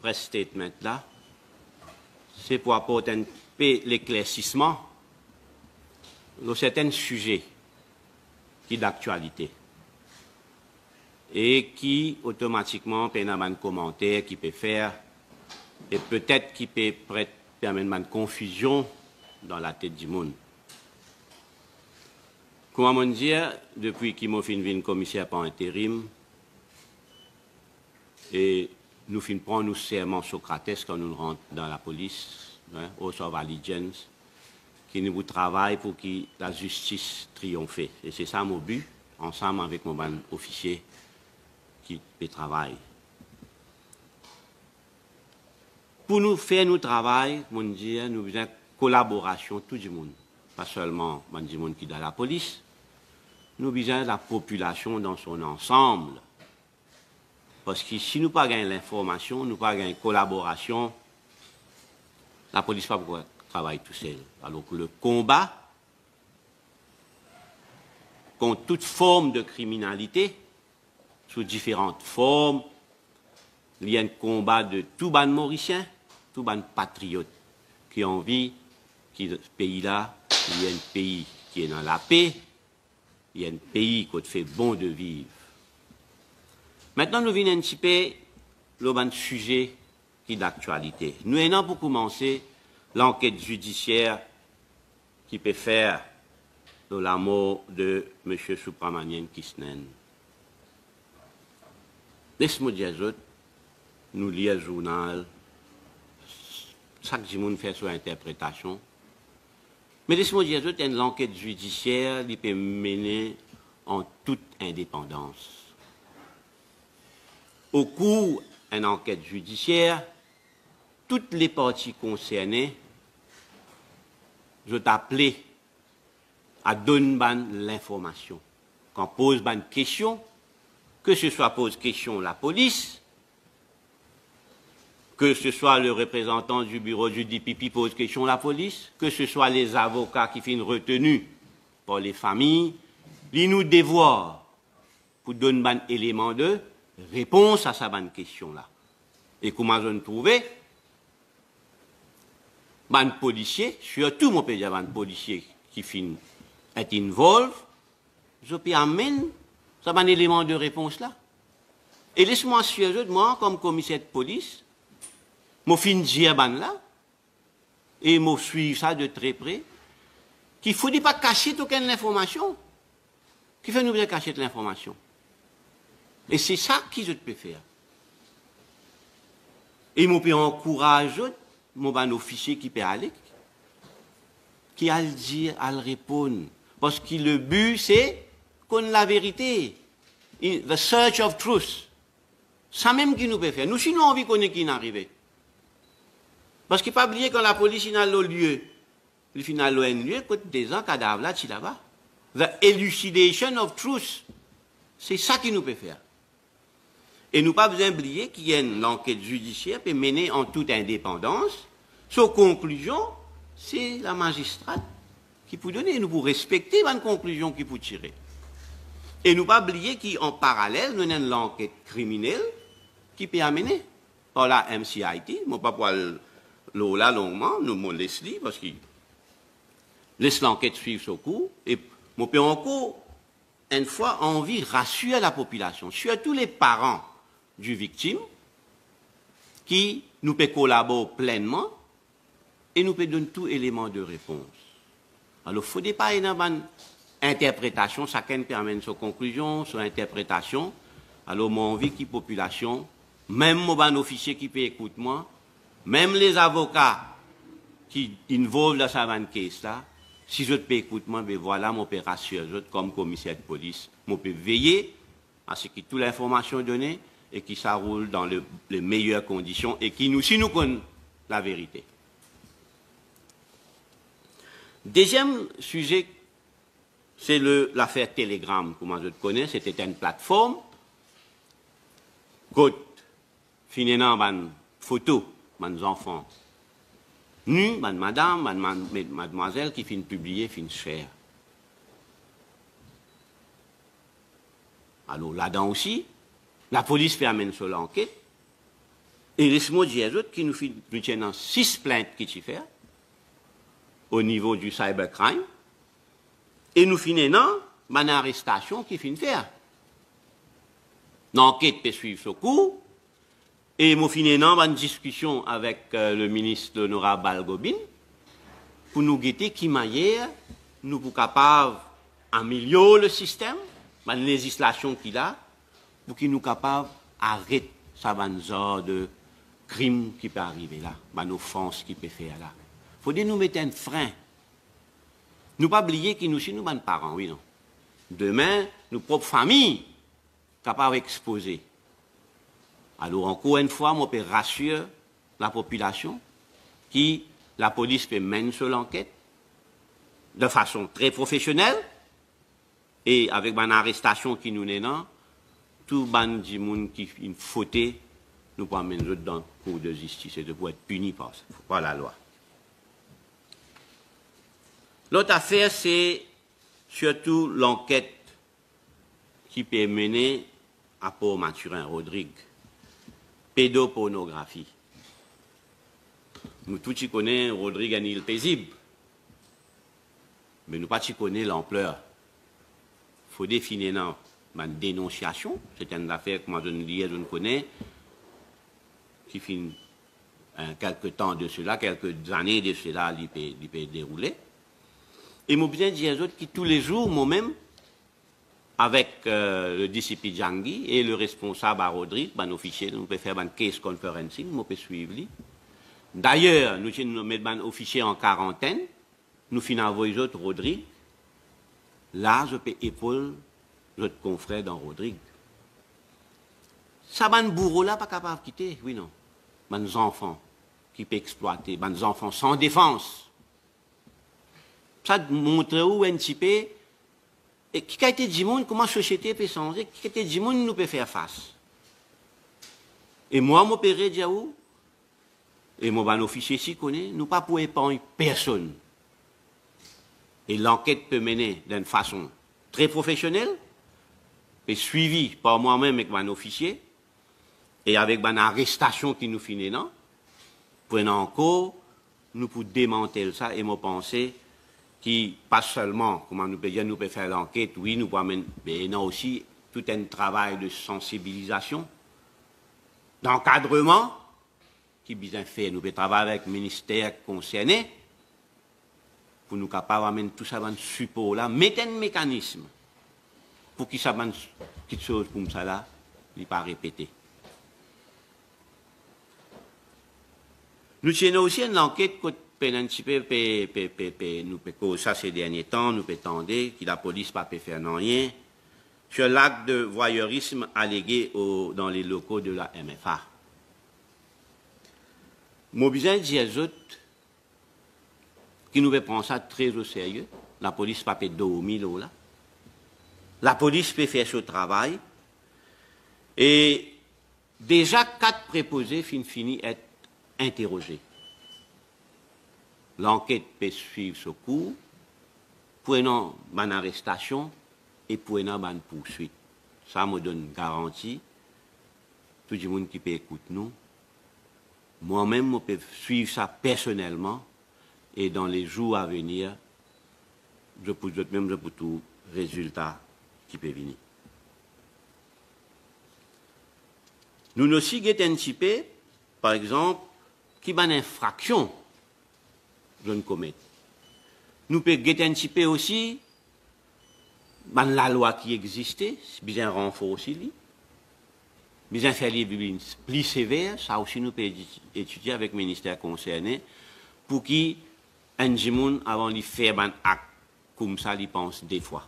press statement là, c'est pour apporter l'éclaircissement de certains sujets qui d'actualité et qui automatiquement permettent un commentaire qui peut faire et peut-être qui peut permettre une confusion dans la tête du monde. Comment dire, depuis qu'il m'a fait commissaire par intérim, et nous prendre nos serments Socrates quand nous rentrons dans la police, hein, Oath of Allegiance, qui nous travaille pour que la justice triomphe. Et c'est ça mon but, ensemble avec mon officier qui travaille. Pour nous faire notre travail, nous avons besoin de collaboration de tout le monde. Pas seulement du monde qui est dans la police, nous avons besoin de la population dans son ensemble. Parce que si nous n'avons pas l'information, nous n'avons pas la collaboration, la police ne va pas travailler tout seul. Alors que le combat contre toute forme de criminalité, sous différentes formes, il y a un combat de tout ban mauricien, tout ban patriote qui ont envie que ce pays-là, il y a un pays qui est dans la paix, il y a un pays qui fait bon de vivre. Maintenant, nous venons un petit peu le sujet qui est d'actualité. Nous avons pour commencer l'enquête judiciaire qui peut faire de la mort de M. Subramanian Krishnan. Laisse-moi dire, nous lisons le journal, chaque jour nous fait son interprétation. Mais laisse-moi dire, l'enquête judiciaire qui peut mener en toute indépendance. Au cours d'une enquête judiciaire, toutes les parties concernées, je t'appelle à donner l'information. Quand on pose une question, que ce soit pose question la police, que ce soit le représentant du bureau du DPP pose question la police, que ce soit les avocats qui finissent retenus par les familles, ils nous dévoient pour donner un élément de réponse à sa question-là. Et comment je ne trouvais un policier, surtout mon pays, un policier qui finit est involved, je peux amener ça un élément de réponse là. Et laisse-moi assurer, moi, comme commissaire de police, je fin dire là, et je suis ça de très près, qu'il ne faut pas cacher aucune information. Qui fait nous bien cacher l'information. Et c'est ça que je peux faire. Et je peux encourager mon officier qui peut aller, qui a le dire, à le répondre. Parce que le but, c'est qu'on ait la vérité. The search of truth. Ça même qui nous peut faire. Nous, si nous avons envie qu'on ait qui est arrivé. Parce qu'il ne faut pas oublier quand la police est dans le lieu, le final de lieu, quand des gens cadavres là, là-bas. The elucidation of truth. C'est ça qui nous peut faire. Et nous pas besoin d'oublier qu'il y a une enquête judiciaire qui est menée en toute indépendance. Sa conclusion, c'est la magistrate qui peut donner. Nous pouvons respecter la conclusion qu'il peut tirer. Et nous pas oublier qu'en parallèle, nous avons l'enquête criminelle qui peut amener par la MCIT. Je ne vais pas pouvoir là longuement, nous me laisse lire parce qu'il laisse l'enquête suivre son cours. Et je peux encore, une fois, envie de rassurer la population, surtout les parents du victime, qui nous peut collaborer pleinement et nous peut donner tout élément de réponse. Alors, il ne faut pas une interprétation, chacun permet sa conclusion, son interprétation. Alors, moi, envie que la population, même mon officier qui peut écouter moi, même les avocats qui involvent dans cette case-là, si je peux écouter moi, ben voilà mon peut rassurer comme commissaire de police, je peux veiller à ce que toute l'information est donnée et que ça roule dans les meilleures conditions et qui nous, si nous connaissons la vérité. Deuxième sujet, c'est l'affaire Telegram, comment je te connais, c'était une plateforme, quand finalement, une photo, mes enfants, nus, madame, mademoiselle qui finit publier, finit faire. Alors là-dedans aussi, la police fait amener sur l'enquête. Et laisse-moi dire autres qui nous tiennent 6 plaintes qui t'y fait au niveau du cybercrime. Et nous finissons une arrestation qui finit faire. L'enquête peut suivre ce cours. Et nous finissons une discussion avec le ministre honorable Balgobin pour nous guetter qui manière nous sommes capables d'améliorer le système, la législation qu'il a, pour qu'il nous capables d'arrêter ça genre de crime qui peut arriver là, une offense qui peut faire là. Il faut nous mettre un frein. Nous ne pas oublier que nous sommes nos parents, oui, non. Demain, nos propres familles, capables d'exposer. Alors, encore une fois, moi, je peux rassurer la population qui, la police peut mener sur l'enquête de façon très professionnelle et avec une arrestation qui nous est là, tout ban du monde qui une faute, nous pouvons amener dans le cours de justice et de pouvoir être punis par la loi. L'autre affaire, c'est surtout l'enquête qui peut mener à Paul Mathurin Rodrigue. Pédopornographie. Nous tous connaissons Rodrigue un île paisible. Mais nous pas connaissons l'ampleur. Il faut définir une dénonciation. C'est une affaire que moi je ne connais, qui finit quelques temps de cela, quelques années de cela, il peut dérouler. Et moi bien dire aux autres que tous les jours, moi-même, avec le DCP Djangui et le responsable à Rodrigue, nos fichiers, nous pouvons faire un case conferencing, nous pouvons suivre. D'ailleurs, nous mettons nos fichiers en quarantaine, nous finissons les autres Rodrigue. Là, je peux épauler notre confrère dans Rodrigue. Ça, ban bourreau là, pas capable de quitter, oui, non. Ban enfants qui peuvent exploiter, ban enfants sans défense. Ça montre où un petit peu, et qui a été dit monde, comment la société peut changer, qui a été dit monde, nous peut faire face. Et moi, mon père dit où, et mon officier s'y connaît, nous pas pour épargner personne. Et l'enquête peut mener d'une façon très professionnelle, et suivie par moi-même avec mon officier, et avec une arrestation qui nous finit là, prenant encore, nous pour démanteler ça, et moi penser, qui, pas seulement, comment nous pouvons dire, nous pouvons faire l'enquête, oui, nous pouvons mener, mais non aussi tout un travail de sensibilisation, d'encadrement, qui bien fait. Nous pouvons travailler avec le ministère concerné, pour nous capables d'amener tout ça dans le support là, mettre un mécanisme, pour que ça quelque chose comme ça là, ne pas répéter. Nous tenons aussi une enquête que nous pouvons ça ces derniers temps, nous pouvons tendre que la police pas peut faire rien sur l'acte de voyeurisme allégué dans les locaux de la MFA. Moi, besoin de dire aux autres qui nous prendre ça très au sérieux. La police pas peut dormir là. La police peut faire ce travail. Et déjà 4 préposés fini être interrogés. L'enquête peut suivre ce cours, prenant une arrestation et prenant une poursuite. Ça me donne une garantie. Tout le monde qui peut écouter nous, moi-même, je peux suivre ça personnellement et dans les jours à venir, je peux même tout résultat qui peut venir. Nous aussi guettons un petit peu, par exemple, qui va une infraction je ne commette. Nous pouvons guetter un petit peu aussi la loi qui existait, bien renfort aussi, bien faire les plus sévères, ça aussi nous pouvons étudier avec le ministère concerné pour qu'il un gens avant de faire un acte comme ça, ils pensent des fois.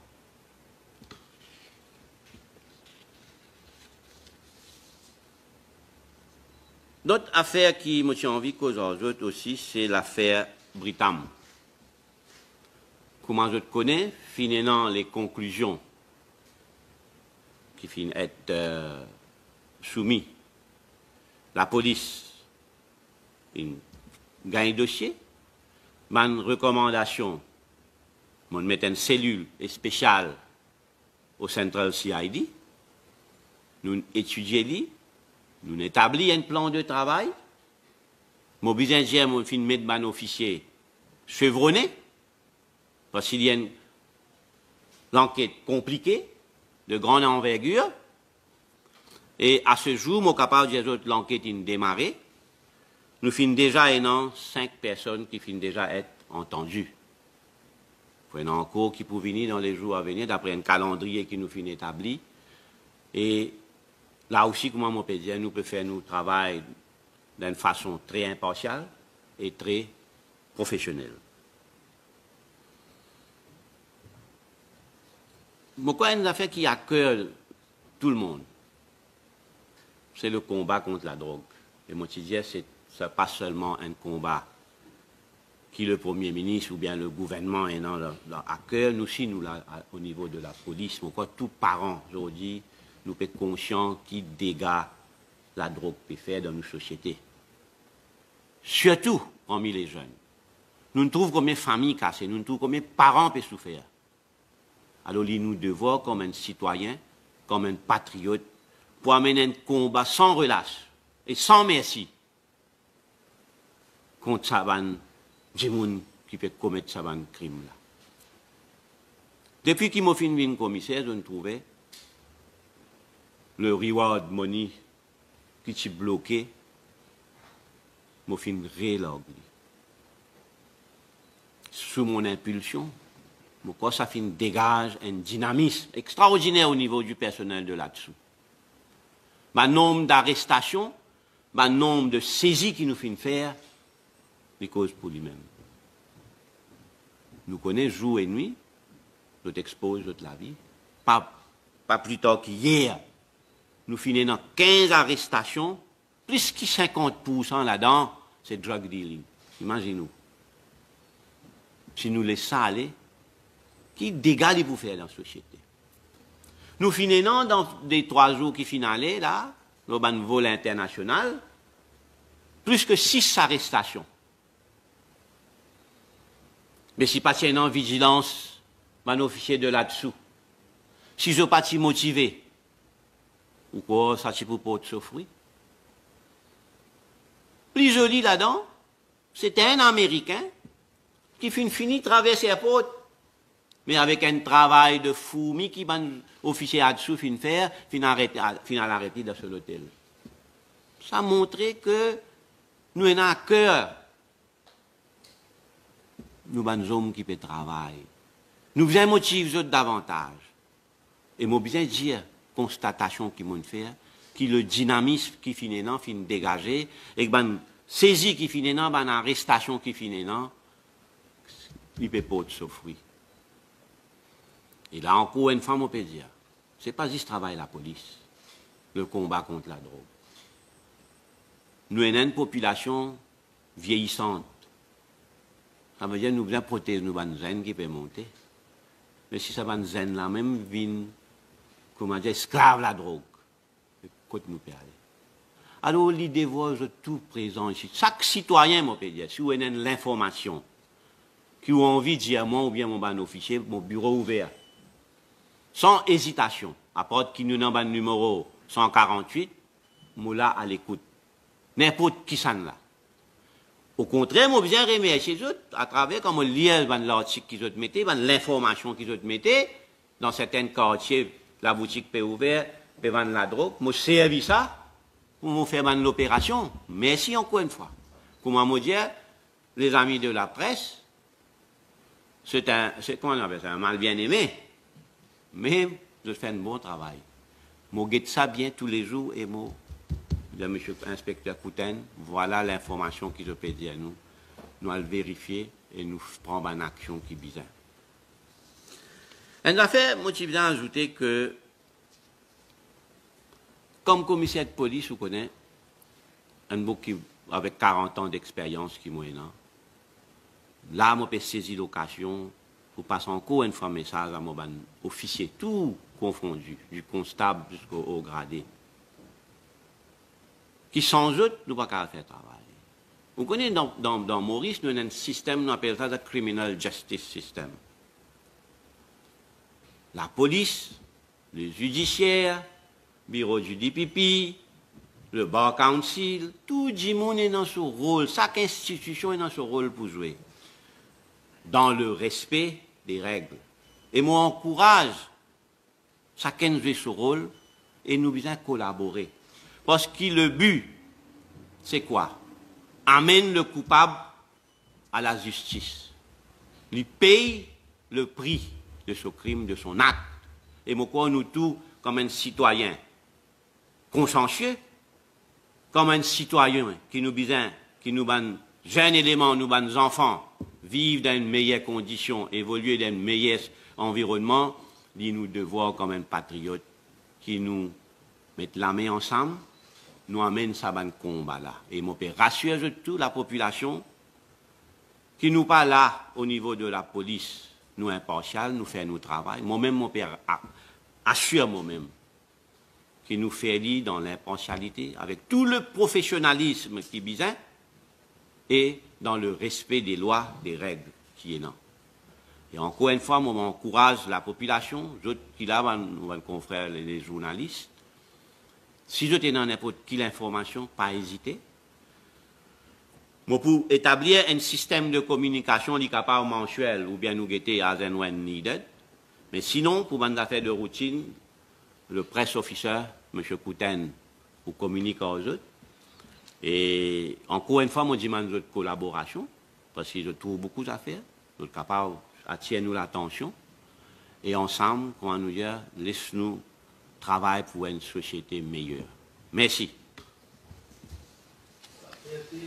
D'autres affaires qui me tient envie cause aux autres aussi, c'est l'affaire Britam. Comment je te connais, finalement les conclusions qui finissent être soumises. La police gagne dossier, ma recommandation, on met une cellule spéciale au Central CID, nous étudions Nous établissons un plan de travail. Mon besoin de mon fin mettre un officier chevronné, parce qu'il y a une enquête compliquée, de grande envergure. Et à ce jour, mon capable de dire l'enquête est démarrée. Nous finissons déjà 5 personnes qui finissent déjà être entendues. Il y en a encore qui peuvent venir dans les jours à venir, d'après un calendrier qui nous finit établi. Et là aussi, comme on peut dire, nous pouvons faire notre travail d'une façon très impartiale et très professionnelle. Pourquoi une affaire qui accueille tout le monde? C'est le combat contre la drogue. Et moi, je disais, ce n'est pas seulement un combat qui le Premier ministre ou bien le gouvernement est dans leur accueil, nous aussi, nous, là, au niveau de la police, pourquoi tous parents, aujourd'hui, nous sommes conscients qui dégâts la drogue peut faire dans nos sociétés. Surtout parmi les jeunes. Nous ne trouvons combien de familles cassées, nous ne trouvons combien de parents peuvent souffrir. Alors, il nous devons, comme un citoyen, comme un patriote, pour amener un combat sans relâche et sans merci contre ça, des gens qui peuvent commettre ce crime-là. Depuis qu'il m'a fait une commissaire, je ne trouvais le reward money qui s'est bloqué, m'a fait une relog. Sous mon impulsion, ça fait une dégage, un dynamisme extraordinaire au niveau du personnel de là-dessous. Le nombre d'arrestations, le nombre de saisies qu'il nous fait faire, les causes pour lui-même. Nous connaissons jour et nuit, nous exposons toute la vie. Pas plus tard qu'hier, nous finissons dans 15 arrestations, plus que 50% là-dedans, c'est drug dealing. Imaginez-nous. Si nous laissons ça aller, qui dégâts il vous faire dans la société? Nous finissons dans des 3 jours qui finissent là, le vol international, plus que 6 arrestations. Mais si pas en vigilance, un officier de là-dessous, si je ne suis pas motivé, ou quoi, ça ne peut pas souffrir. Plus joli là-dedans, c'était un Américain qui finit traverser la porte, mais avec un travail de fourmi qui un officier là-dessous fin faire, fin arrêter dans ce hôtel. Ça montrait que nous avons à cœur. Nous sommes des hommes qui peuvent travailler. Nous faisons motiver davantage. Et moi, bien dire, constatation qui m'ont fait, que le dynamisme qui finit non, finit dégagé, et que saisie qui finit non, arrestation qui finit non, il ne peut pas souffrir. Et là encore, une fois, on peut dire, ce n'est pas juste travail la police, le combat contre la drogue. Nous avons une population vieillissante. Ça veut dire que nous devons protéger nos zen qui peut monter. Mais si ça va zen là même, vient, comment dire, esclave la drogue. Côté nous peut aller. Alors, l'idée est tout présent ici. Chaque citoyen, moi, peut dire, si vous avez l'information, qui a envie de dire moi ou bien mon officier, mon bureau ouvert, sans hésitation, à part qui nous donne le numéro 148, moi là à l'écoute. N'importe qui s'en là. Au contraire, moi bien remercier les autres à travers comme on lit l'article qu'ils ont mettez, l'information qu'ils ont mettez dans certains quartiers, la boutique peut ouvert, peut vendre la drogue, moi servi ça pour me faire l'opération. Merci encore une fois. Comment me dire, les amis de la presse, c'est comment on appelle ça, un mal bien aimé, mais je fais un bon travail. Je guette ça bien tous les jours et moi de M. Inspecteur Couten, voilà l'information qu'ils ont pédé à nous. Nous allons vérifier et nous prendre une action qui est bizarre. Une affaire, moi, je viens ajouter que, comme commissaire de police, vous connaissez, un bouc qui, avec 40 ans d'expérience qui est là, là, je peux saisir l'occasion pour passer encore une fois un message à mon officier, tout confondu, du constable jusqu'au gradé, qui sans eux, nous ne pouvons pas faire travail. Vous connaissez, dans Maurice, nous avons un système, nous appelons ça le Criminal Justice System. La police, le judiciaire, bureau du DPP, le Bar Council, tout le monde est dans son rôle, chaque institution est dans son rôle pour jouer, dans le respect des règles. Et moi, encourage chacun de jouer son rôle et nous besoin collaborer. Parce que le but, c'est quoi? Amène le coupable à la justice. Il paye le prix de ce crime, de son acte. Et moi, nous tous, comme un citoyen consciencieux, comme un citoyen qui nous ban jeunes éléments, nous ban enfants, vivre dans une meilleure condition, évoluer dans un meilleur environnement, dit nous devoir comme un patriote qui nous met la main ensemble, nous amène ça ban combat là. Et mon père rassure tout la population qui nous pas là au niveau de la police, nous impartial, nous fait nos travail. Moi-même, mon père assure moi-même qui nous fait lire dans l'impartialité, avec tout le professionnalisme qui est besoin, et dans le respect des lois, des règles qui est là. Et encore une fois, moi, j'encourage la population, je qui là, nos confrères, les journalistes, si je t'ai dans n'importe quelle information, pas hésiter. Moi, pour établir un système de communication, il est capable mensuel, ou bien nous guetter as and when needed, mais sinon, pour une affaire de routine, le press officer, M. Kouten, pour communiquer aux autres. Et encore une fois, moi, je demande notre collaboration, parce que je trouve beaucoup d'affaires, nous sommes capables d'attirer nous l'attention, et ensemble, comment nous dire, laisse-nous travailler pour une société meilleure. Merci. Merci,